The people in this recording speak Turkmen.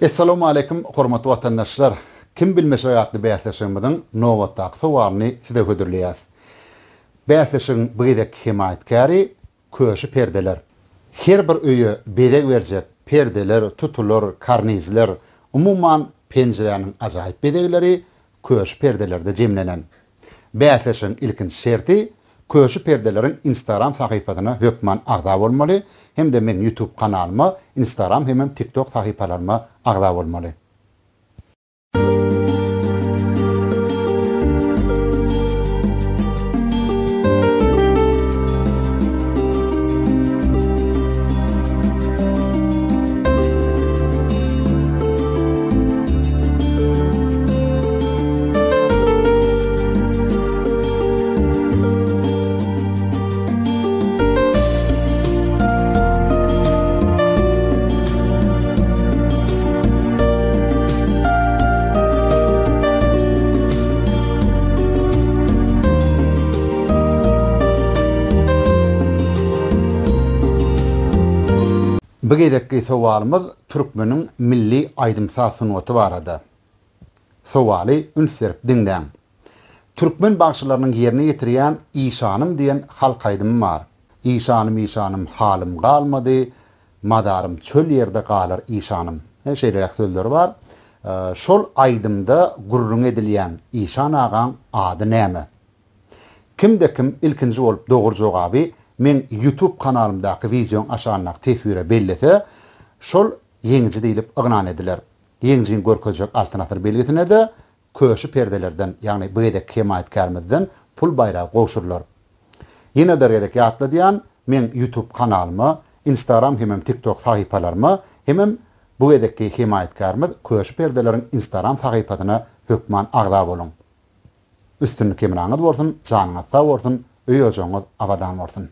Assalamu alaikum hormatly vatandaşlar. Kim bilmese ýatly bäsleşigimiň nowatdaky sowalyny size hödürleýäs. Bäsleşigiň bu gedek himayetkary köşü perdeler. Her bir öýe bedeg berjek perdeler, tutular, karnizler, umumyň penjereniň ajaýyp bedegleri köşü perdelerde jemlenen. Bäsleşigiň ilkinji şerti köşü perdeleriň Instagram sahypasyna hökmen agda bolmaly, hem de men YouTube kanalyma, Instagram hem TikTok sahypalaryma agda bolmaly. Bu gedekki sowalymyz türkmeniň milli aýdymsa sunuwaty barada. Sowaly ünserip diňden. Türkmen bagşylarynyň ýerine ýetirýän İşanym diýen halk aýdymym bar. İşanym halym galmady, madarym çöl ýerde galar İşanym. Şeýle sözler bar. Şol aýdymda gurrun edilýän İşan agaň ady näme? Kim ilkinji bolup dogry jogaby men YouTube kanalımdaki videon aşağınak tesvire bellese, şol yeňici diýilip ygnan ediler. Yeňijiň görkezjek alternatyw belgetine de köşü perdelerden, ýagny bu gedek himayetkärmizden pul bayragy goşurlar. Ýene dergedek ýatly diýen, men YouTube kanalyma, Instagram hem TikTok sahypalaryma hem bu gedekki himayetkärmiz köşü perdeleriň Instagram sahypasyna hökmen agda bolun. Üstünlük emraňyz bolsun, janyňyz sag bolsun, öýe ojaňyz abadan bolsun.